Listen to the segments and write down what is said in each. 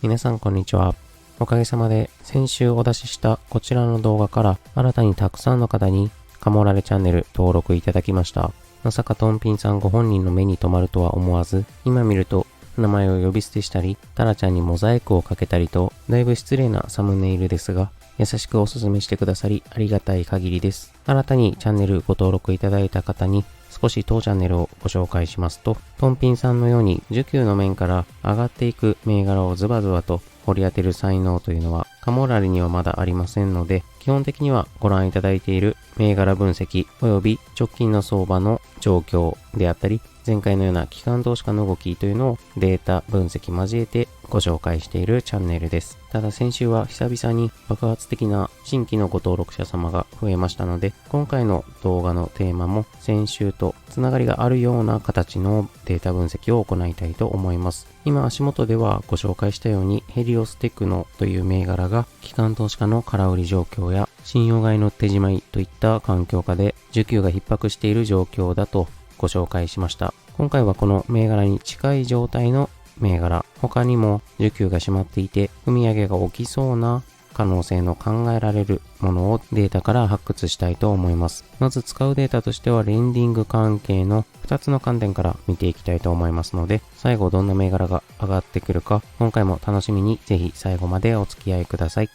皆さんこんにちは。おかげさまで先週お出ししたこちらの動画から新たにたくさんの方にカモラレチャンネル登録いただきました。まさかトンピンさんご本人の目に留まるとは思わず、今見ると名前を呼び捨てしたり、タラちゃんにモザイクをかけたりと、だいぶ失礼なサムネイルですが、優しくおすすめしてくださりありがたい限りです。新たにチャンネルご登録いただいた方に少し当チャンネルをご紹介しますと、トンピンさんのように需給の面から上がっていく銘柄をズバズバと掘り当てる才能というのはカモラレにはまだありませんので、基本的にはご覧いただいている銘柄分析及び直近の相場の状況であったり、前回のような機関投資家の動きというのをデータ分析交えてご紹介しているチャンネルです。ただ先週は久々に爆発的な新規のご登録者様が増えましたので、今回の動画のテーマも先週とつながりがあるような形のデータ分析を行いたいと思います。今足元ではご紹介したようにヘリオステクノという銘柄が機関投資家の空売り状況や信用買いの手締まいといった環境下で需給が逼迫している状況だとご紹介しました。今回はこの銘柄に近い状態の銘柄、他にも需給が締まっていて踏み上げが起きそうな可能性の考えられるものをデータから発掘したいと思います。まず使うデータとしてはレンディング関係の2つの観点から見ていきたいと思いますので、最後どんな銘柄が上がってくるか今回も楽しみにぜひ最後までお付き合いください。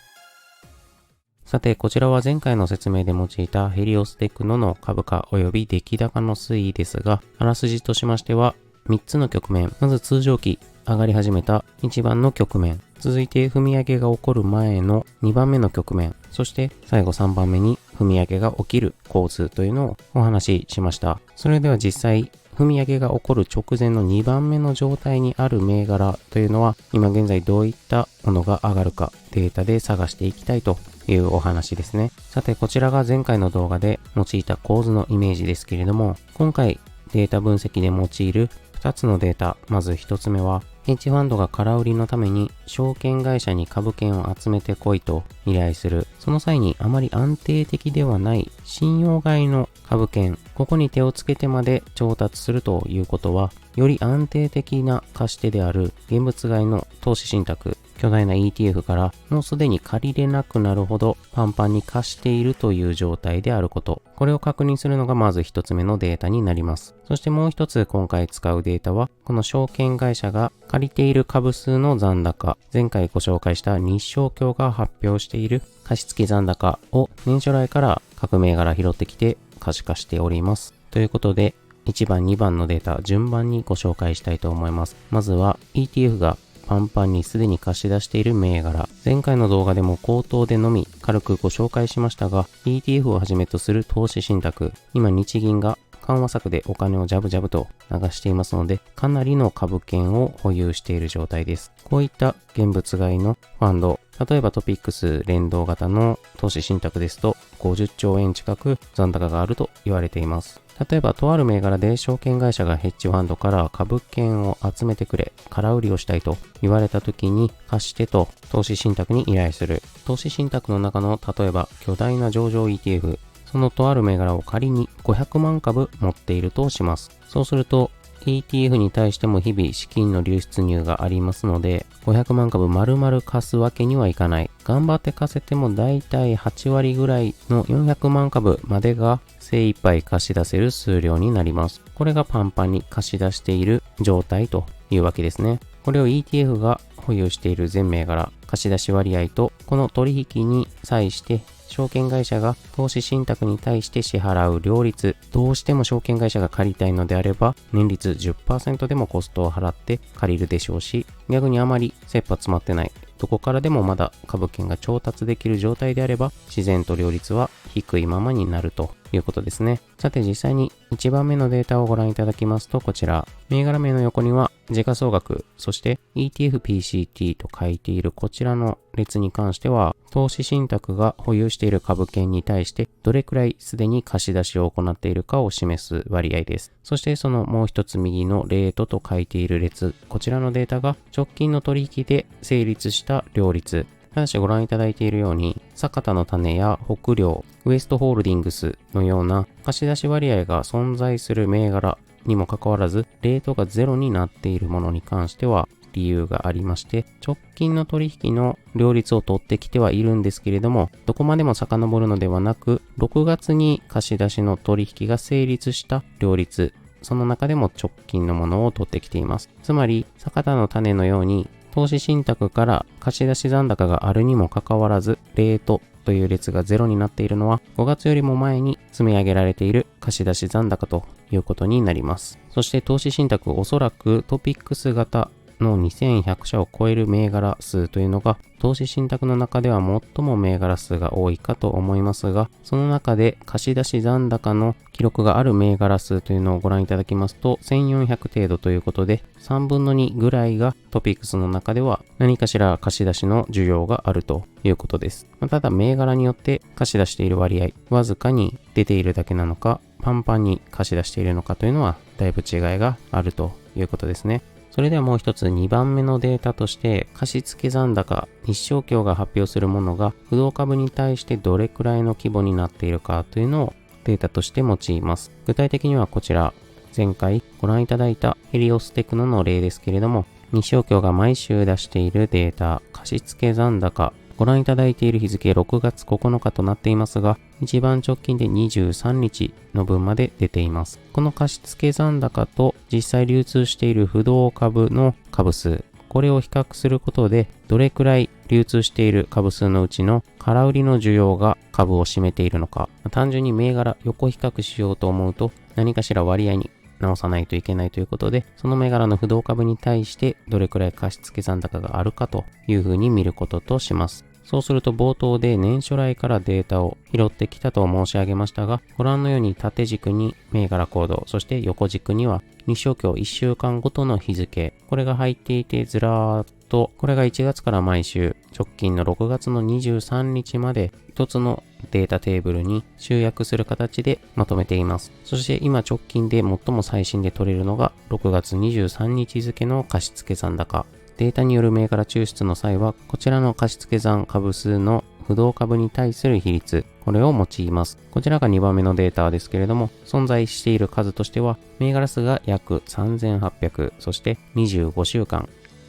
さて、こちらは前回の説明で用いたヘリオステクノの株価及び出来高の推移ですが、あらすじとしましては3つの局面、まず通常期上がり始めた1番の局面、続いて踏み上げが起こる前の2番目の局面、そして最後3番目に踏み上げが起きる構図というのをお話ししました。それでは実際踏み上げが起こる直前の2番目の状態にある銘柄というのは今現在どういったものが上がるかデータで探していきたいというお話ですね。さてこちらが前回の動画で用いた構図のイメージですけれども、今回データ分析で用いる2つのデータ、まず1つ目はヘッジファンドが空売りのために証券会社に株券を集めてこいと依頼する。その際にあまり安定的ではない信用買いの株券、ここに手をつけてまで調達するということは、より安定的な貸し手である現物買いの投資信託、巨大な ETF からもうすでに借りれなくなるほどパンパンに貸しているという状態であること。これを確認するのがまず一つ目のデータになります。そしてもう一つ今回使うデータは、この証券会社が借りている株数の残高、前回ご紹介した日証協が発表している貸付残高を年初来から各銘柄拾ってきて可視化しております。ということで、1番、2番のデータ順番にご紹介したいと思います。まずは ETF がパンパンにすでに貸し出している銘柄。前回の動画でも口頭でのみ軽くご紹介しましたが、ETF をはじめとする投資信託、今日銀が緩和策でお金をジャブジャブと流していますので、かなりの株券を保有している状態です。こういった現物買いのファンド、例えばトピックス連動型の投資信託ですと50兆円近く残高があると言われています。例えばとある銘柄で証券会社がヘッジファンドから株券を集めてくれ、空売りをしたいと言われた時に貸してと投資信託に依頼する。投資信託の中の例えば巨大な上場 ETF、そのとある銘柄を仮に500万株持っているとします。そうすると ETF に対しても日々資金の流出入がありますので、500万株丸々貸すわけにはいかない。頑張って貸せてもだいたい8割ぐらいの400万株までが精一杯貸し出せる数量になります。これがパンパンに貸し出している状態というわけですね。これを ETF が保有している全銘柄貸し出し割合とこの取引に際して証券会社が投資信託に対して支払う両率、どうしても証券会社が借りたいのであれば年率 10% でもコストを払って借りるでしょうし、逆にあまり切羽詰まってない、どこからでもまだ株券が調達できる状態であれば自然と両率は低いままになるということですね。さて実際に1番目のデータをご覧いただきますと、こちら銘柄名の横には時価総額、そして ETFPCT と書いているこちらの列に関しては投資信託が保有している株券に対してどれくらいすでに貸し出しを行っているかを示す割合です。そしてそのもう一つ右のレートと書いている列、こちらのデータが直近の取引で成立した両率。ただしご覧いただいているように、坂田の種や北陵、ウエストホールディングスのような貸し出し割合が存在する銘柄にもかかわらず、レートがゼロになっているものに関しては、理由がありまして、直近の取引の両立を取ってきてはいるんですけれども、どこまでも遡るのではなく、6月に貸し出しの取引が成立した両立、その中でも直近のものを取ってきています。つまり、坂田の種のように、投資信託から貸し出し残高があるにもかかわらず、レートという列がゼロになっているのは、5月よりも前に積み上げられている貸し出し残高ということになります。そして投資信託、おそらくトピックス型の2100社を超える銘柄数というのが、投資信託の中では最も銘柄数が多いかと思いますが、その中で貸し出し残高の記録がある銘柄数というのをご覧いただきますと、1400程度ということで、3分の2ぐらいがトピックスの中では何かしら貸し出しの需要があるということです。ただ銘柄によって貸し出している割合、わずかに出ているだけなのか、パンパンに貸し出しているのかというのは、だいぶ違いがあるということですね。それではもう一つ2番目のデータとして、貸付残高、日証協が発表するものが不動株に対してどれくらいの規模になっているかというのをデータとして用います。具体的にはこちら、前回ご覧いただいたヘリオステクノの例ですけれども、日証協が毎週出しているデータ、貸付残高、ご覧いただいている日付6月9日となっていますが、一番直近で23日の分まで出ています。この貸付残高と実際流通している不動株の株数、これを比較することで、どれくらい流通している株数のうちの空売りの需要が株を占めているのか、単純に銘柄横比較しようと思うと、何かしら割合に直さないといけないということで、その銘柄の不動株に対してどれくらい貸付残高があるかというふうに見ることとします。そうすると冒頭で年初来からデータを拾ってきたと申し上げましたが、ご覧のように縦軸に銘柄コード、そして横軸には日証協1週間ごとの日付、これが入っていてずらーっと、これが1月から毎週、直近の6月の23日まで一つのデータテーブルに集約する形でまとめています。そして今直近で最も最新で取れるのが6月23日付の貸付残高。データによる銘柄抽出の際は、こちらの貸付残株数の不動株に対する比率、これを用います。こちらが2番目のデータですけれども、存在している数としては、銘柄数が約3800、そして25週間。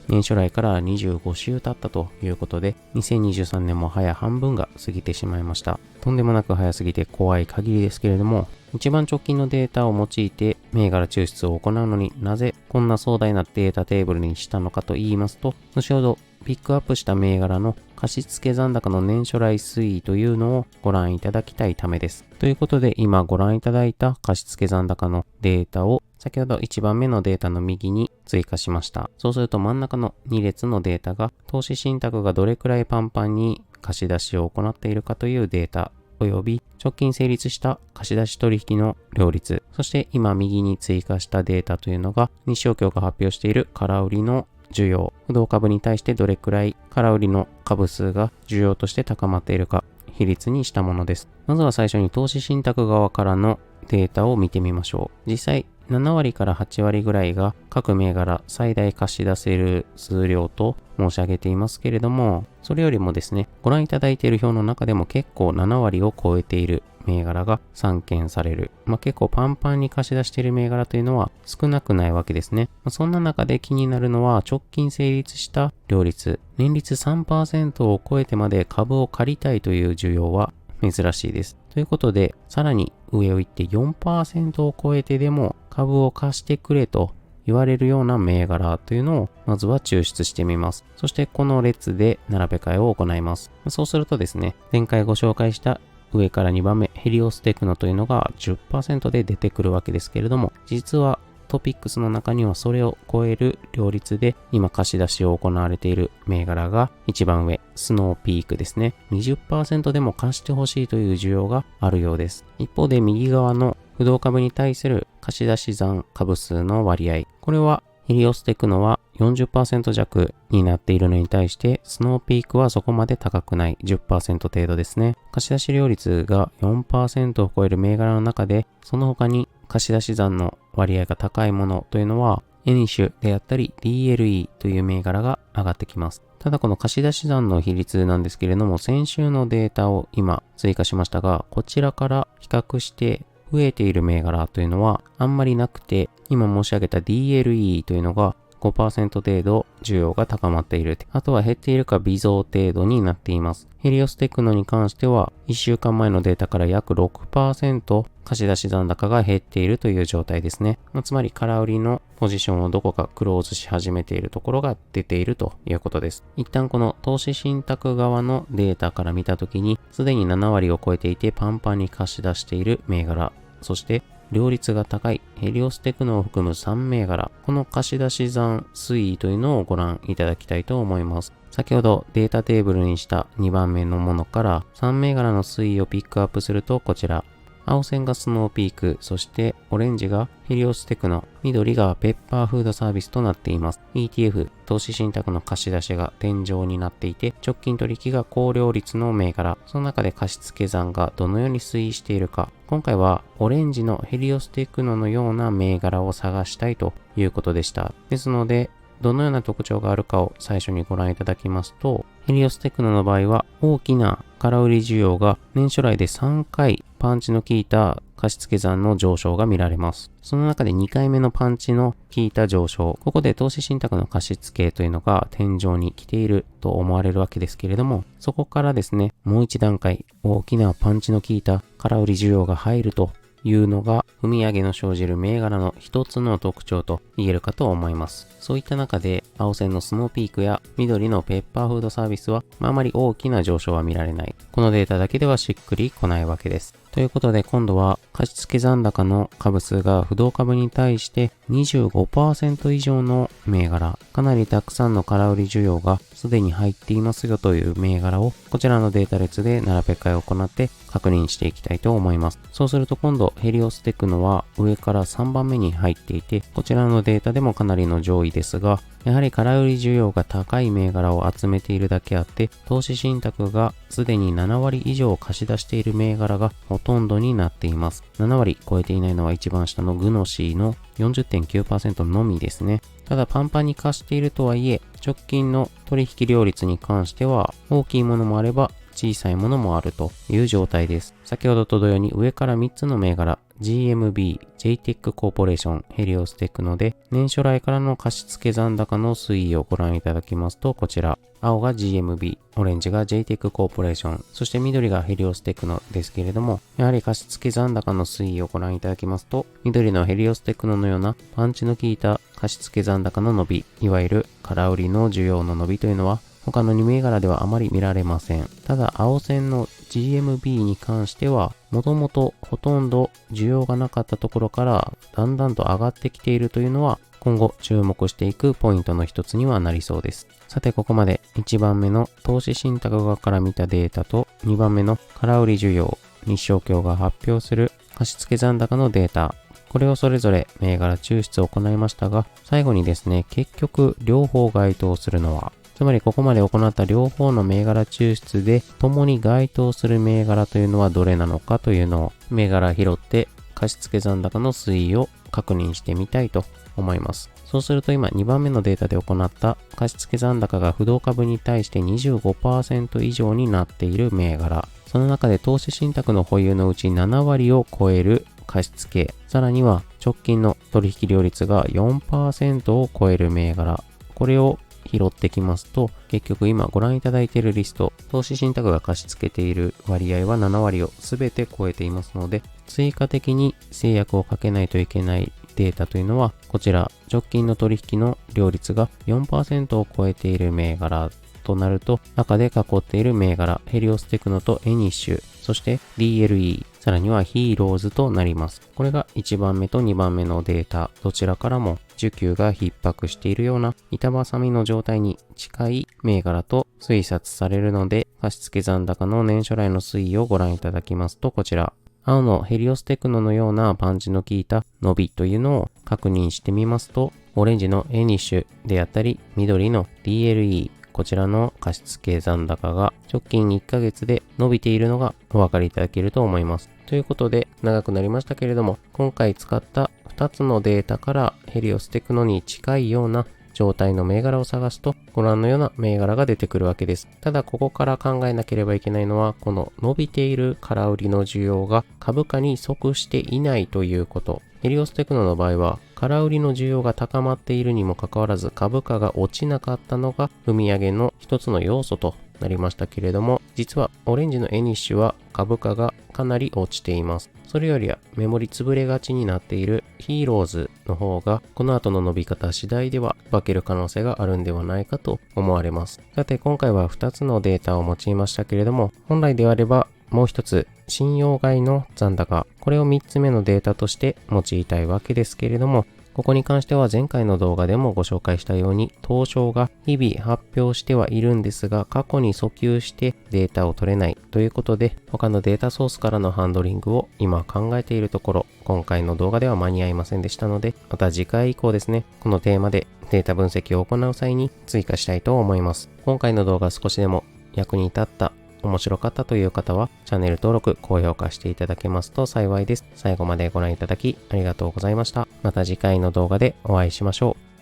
年初来から25週経ったということで、2023年も早半分が過ぎてしまいました。とんでもなく早すぎて怖い限りですけれども、一番直近のデータを用いて銘柄抽出を行うのになぜこんな壮大なデータテーブルにしたのかと言いますと、後ほどピックアップした銘柄の貸付残高の年初来推移というのをご覧いただきたいためです。ということで今ご覧いただいた貸付残高のデータを先ほど1番目のデータの右に追加しました。そうすると真ん中の2列のデータが投資信託がどれくらいパンパンに貸し出しを行っているかというデータおよび直近成立した貸し出し取引の両立、そして今右に追加したデータというのが日証協が発表している空売りの需要、不動株に対してどれくらい空売りの株数が需要として高まっているか比率にしたものです。まずは最初に投資信託側からのデータを見てみましょう。実際7割から8割ぐらいが各銘柄最大貸し出せる数量と申し上げていますけれども、それよりもですね、ご覧いただいている表の中でも結構7割を超えている銘柄が散見される。結構パンパンに貸し出している銘柄というのは少なくないわけですね。そんな中で気になるのは直近成立した両立。年率 3% を超えてまで株を借りたいという需要は珍しいです。ということで、さらに上を行って 4% を超えてでも株を貸してくれと言われるような銘柄というのをまずは抽出してみます。そしてこの列で並べ替えを行います。そうするとですね、前回ご紹介した上から2番目ヘリオステクノというのが 10% で出てくるわけですけれども、実はトピックスの中にはそれを超える両率で今貸し出しを行われている銘柄が一番上、スノーピークですね。20% でも貸してほしいという需要があるようです。一方で右側の不動株に対する貸し出し残株数の割合、これはヘリオステクノは 40% 弱になっているのに対して、スノーピークはそこまで高くない 10% 程度ですね。貸し出し料率が 4% を超える銘柄の中で、その他に貸し出し残の割合が高いものというのは、エニッシュであったり DLE という銘柄が上がってきます。ただこの貸し出し残の比率なんですけれども、先週のデータを今追加しましたが、こちらから比較して増えている銘柄というのはあんまりなくて、今申し上げた DLE というのが5% 程度需要が高まっている。あとは減っているか微増程度になっています。ヘリオステクノに関しては1週間前のデータから約 6% 貸し出し残高が減っているという状態ですね。つまり空売りのポジションをどこかクローズし始めているところが出ているということです。一旦この投資信託側のデータから見たときに、すでに7割を超えていてパンパンに貸し出している銘柄、そして両率が高いヘリオステクノを含む3銘柄、この貸し出し残推移というのをご覧いただきたいと思います。先ほどデータテーブルにした2番目のものから3銘柄の推移をピックアップするとこちら、青線がスノーピーク、そしてオレンジがヘリオステクノ、緑がペッパーフードサービスとなっています。ETF、投資信託の貸し出しが天井になっていて、直近取引が高両率の銘柄、その中で貸付残がどのように推移しているか、今回はオレンジのヘリオステクノのような銘柄を探したいということでした。ですので、どのような特徴があるかを最初にご覧いただきますと、ヘリオステクノの場合は大きな空売り需要が年初来で3回パンチの効いた貸付残の上昇が見られます。その中で2回目のパンチの効いた上昇、ここで投資信託の貸付というのが天井に来ていると思われるわけですけれども、そこからですね、もう一段階大きなパンチの効いた空売り需要が入るというのが踏み上げの生じる銘柄の一つの特徴と言えるかと思います。そういった中で青線のスノーピークや緑のペッパーフードサービスはあまり大きな上昇は見られない。このデータだけではしっくりこないわけです。ということで今度は貸付残高の株数が不動株に対して 25% 以上の銘柄、かなりたくさんの空売り需要がすでに入っていますよという銘柄をこちらのデータ列で並べ替えを行って確認していきたいと思います。そうすると今度ヘリオステクノは上から3番目に入っていて、こちらのデータでもかなりの上位ですが、やはり空売り需要が高い銘柄を集めているだけあって、投資信託がすでに7割以上貸し出している銘柄がほとんどになっています。7割超えていないのは一番下のグノシーの 40.9% のみですね。ただパンパンに貸しているとはいえ、直近の取引両率に関しては大きいものもあれば小さいものもあるという状態です。先ほどと同様に上から3つの銘柄、GMB、JTEC コーポレーション、ヘリオステクノで年初来からの貸付残高の推移をご覧いただきますと、こちら、青が GMB、オレンジが JTEC コーポレーション、そして緑がヘリオステクノですけれども、やはり貸付残高の推移をご覧いただきますと、緑のヘリオステクノのようなパンチの効いた貸付残高の伸び、いわゆる空売りの需要の伸びというのは、他の2銘柄ではあまり見られません。ただ、青線の GMB に関しては、もともとほとんど需要がなかったところからだんだんと上がってきているというのは、今後注目していくポイントの一つにはなりそうです。さて、ここまで1番目の投資信託側から見たデータと2番目の空売り需要、日証協が発表する貸付残高のデータ、これをそれぞれ銘柄抽出を行いましたが、最後にですね、結局両方該当するのは、つまりここまで行った両方の銘柄抽出で共に該当する銘柄というのはどれなのかというのを銘柄拾って貸付残高の推移を確認してみたいと思います。そうすると今2番目のデータで行った貸付残高が不動株に対して 25% 以上になっている銘柄、その中で投資信託の保有のうち7割を超える貸付、さらには直近の取引両率が 4% を超える銘柄、これを拾ってきますと、結局今ご覧いただいているリスト、投資信託が貸し付けている割合は7割を全て超えていますので、追加的に制約をかけないといけないデータというのは、こちら直近の取引の両率が 4% を超えている銘柄となると、赤で囲っている銘柄、ヘリオステクノとエニッシュ、そして DLE、さらにはヒーローズとなります。これが1番目と2番目のデータ、どちらからも需給が逼迫しているような板挟みの状態に近い銘柄と推察されるので、貸付残高の年初来の推移をご覧いただきますと、こちら、青のヘリオステクノのようなパンチの効いた伸びというのを確認してみますと、オレンジのエニッシュであったり、緑の DLE、こちらの貸付残高が直近1ヶ月で伸びているのがお分かりいただけると思います。ということで長くなりましたけれども、今回使った2つのデータからヘリオステクノに近いような状態の銘柄を探すとご覧のような銘柄が出てくるわけです。ただここから考えなければいけないのは、この伸びている空売りの需要が株価に即していないということ。ヘリオステクノの場合は、空売りの需要が高まっているにもかかわらず株価が落ちなかったのが踏み上げの一つの要素となりましたけれども、実はオレンジのエニッシュは株価がかなり落ちています。それよりはメモリ潰れがちになっているヒーローズの方がこの後の伸び方次第では化ける可能性があるんではないかと思われます。さて今回は2つのデータを用いましたけれども、本来であればもう一つ信用買いの残高、これを3つ目のデータとして用いたいわけですけれども、ここに関しては前回の動画でもご紹介したように東証が日々発表してはいるんですが、過去に訴求してデータを取れないということで、他のデータソースからのハンドリングを今考えているところ、今回の動画では間に合いませんでしたので、また次回以降ですね、このテーマでデータ分析を行う際に追加したいと思います。今回の動画少しでも役に立った、面白かったという方はチャンネル登録、高評価していただけますと幸いです。最後までご覧いただきありがとうございました。また次回の動画でお会いしましょう。